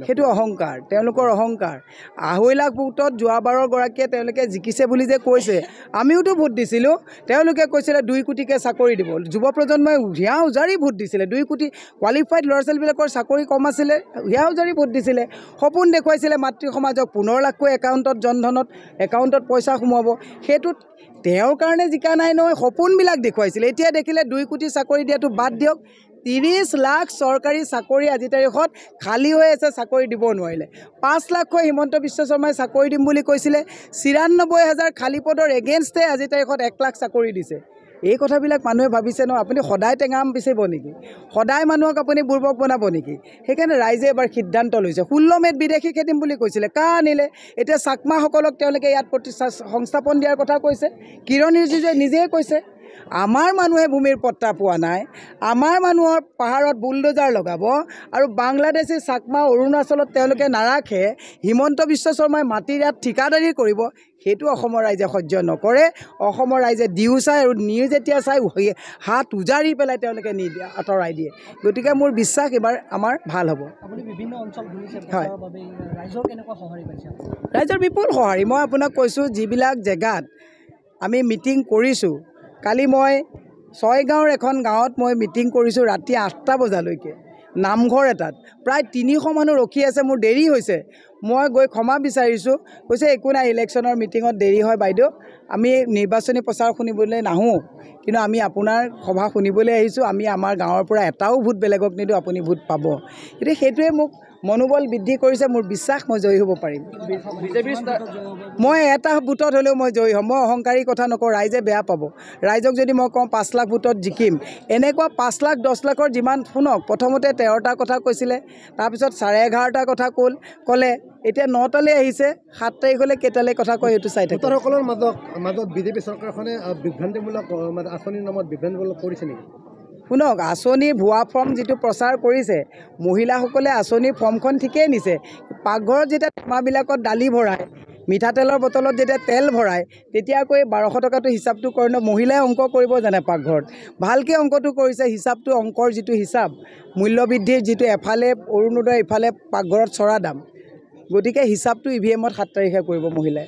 সেইটো অহংকাৰ, তেওঁলোকৰ অহংকাৰ। 2.5 লাখ ভোটত যোৱাবাৰৰ গৰাকীয়ে তেওঁলোকে জিকিছে বুলি যে কৈছে, আমিওতো ভোট দিছিলোঁ। তেওঁলোকে কৈছিলে 2 কোটিকৈ চাকৰি দিব, যুৱ প্ৰজন্মই হিয়া উজাৰি ভোট দিছিলে। 2 কোটি কোৱালিফাইড ল'ৰা ছোৱালীবিলাকৰ চাকৰি কম আছিলে, হিয়া উজাৰি ভোট দিছিলে। সপোন দেখুৱাইছিলে মাতৃ সমাজক 15 লাখকৈ একাউণ্টত, জনধনত একাউণ্টত পইচা সোমাব। সেইটোত তেওঁৰ কাৰণে জিকা নাই নহয়, সপোনবিলাক দেখুৱাইছিলে। এতিয়া দেখিলে 2 কোটি চাকৰি দিয়াটো বাদ দিয়ক, 30 লাখ চৰকাৰী চাকৰি আজি তাৰিখত খালী হৈ আছে, চাকৰি দিব নোৱাৰিলে। 5 লাখকৈ হিমন্ত বিশ্ব শৰ্মাই চাকৰি দিম বুলি কৈছিলে, 94,000 খালী পদৰ এগেইনষ্টে আজি তাৰিখত 1 লাখ চাকৰি দিছে। এই কথাবিলাক মানুহে ভাবিছে ন, আপুনি সদায় টেঙাম বিচাৰিব নেকি? সদায় মানুহক আপুনি বুৰ্বক বনাব নেকি? সেইকাৰণে ৰাইজে এবাৰ সিদ্ধান্ত লৈছে। 16 মে'ত বিদেশী খেদিম বুলি কৈছিলে, কা আনিলে? এতিয়া চাকমাসকলক তেওঁলোকে ইয়াত সংস্থাপন দিয়াৰ কথা কৈছে। কিৰণ ৰিজিজুৱে নিজেই কৈছে, আমাৰ মানুহে ভূমিৰ পট্টা পোৱা নাই, আমাৰ মানুহৰ পাহাৰত বুলডোজাৰ লগাব আৰু বাংলাদেশী চাকমা অৰুণাচলত তেওঁলোকে নাৰাখে, হিমন্ত বিশ্ব শৰ্মাই মাটিৰ ইয়াত ঠিকাদাৰী কৰিব। সেইটো অসমৰ ৰাইজে সহ্য নকৰে। অসমৰ ৰাইজে দিও চায় আৰু নিউ যেতিয়া চাই হাত উজাৰি পেলাই তেওঁলোকে আঁতৰাই দিয়ে। গতিকে মোৰ বিশ্বাস এবাৰ আমাৰ ভাল হ'ব। হয়, ৰাইজৰ বিপুল সঁহাৰি। মই আপোনাক কৈছোঁ, যিবিলাক জেগাত আমি মিটিং কৰিছোঁ, কালি মই 6 গাঁৱৰ এখন গাঁৱত মই মিটিং কৰিছোঁ ৰাতি 8টা বজালৈকে, নামঘৰ এটাত প্ৰায় 300 মানুহ ৰখি আছে। মোৰ দেৰি হৈছে, মই গৈ ক্ষমা বিচাৰিছোঁ। কৈছে একো নাই, ইলেকশ্যনৰ মিটিঙত দেৰি হয় বাইদেউ, আমি নিৰ্বাচনী প্ৰচাৰ শুনিবলৈ নাহোঁ, কিন্তু আমি আপোনাৰ সভা শুনিবলৈ আহিছোঁ। আমি আমাৰ গাঁৱৰ পৰা এটাও ভোট বেলেগক নিদিওঁ, আপুনি ভোট পাব। গতিকে সেইটোৱে মোক মনোবল বৃদ্ধি কৰিছে। মোৰ বিশ্বাস মই জয়ী হ'ব পাৰিম। মই এটা ভোটত হ'লেও মই জয়ী হ'ম। মই অহংকাৰী কথা নকওঁ, ৰাইজে বেয়া পাব। ৰাইজক যদি মই কওঁ 5 লাখ ভোটত জিকিম, এনেকুৱা 5 লাখ 10 লাখৰ যিমান, শুনক, প্ৰথমতে 13টা কথা কৈছিলে, তাৰপিছত 11.5টা কথা ক'লে, এতিয়া 9টালৈ আহিছে। 7 তাৰিখলৈ কেইটালৈ কথা কয় সেইটো চাই থাকে। ভোটাৰসকলৰ মাজত বিজেপি চৰকাৰখনে বিভ্ৰান্তিমূলক আঁচনিৰ নামত বিভ্ৰান্তিমূলক কৰিছে নেকি? শুনক, আঁচনিৰ ভুৱা ফৰ্ম যিটো প্ৰচাৰ কৰিছে, মহিলাসকলে আঁচনিৰ ফৰ্মখন ঠিকেই নিছে। পাকঘৰত যেতিয়া টেমাবিলাকত দালি ভৰায়, মিঠাতেলৰ বটলত যেতিয়া তেল ভৰায়, তেতিয়া আকৌ 1200 টকাটো হিচাপটো কৰে ন। মহিলাই অংক কৰিব জানে পাকঘৰত, ভালকৈ অংকটো কৰিছে। হিচাপটো, অংকৰ যিটো হিচাপ, মূল্যবৃদ্ধিৰ যিটো, এফালে অৰুণোদয়, ইফালে পাকঘৰত চৰা দাম, গতিকে হিচাপটো EVM-ত 7 তাৰিখে কৰিব মহিলাই।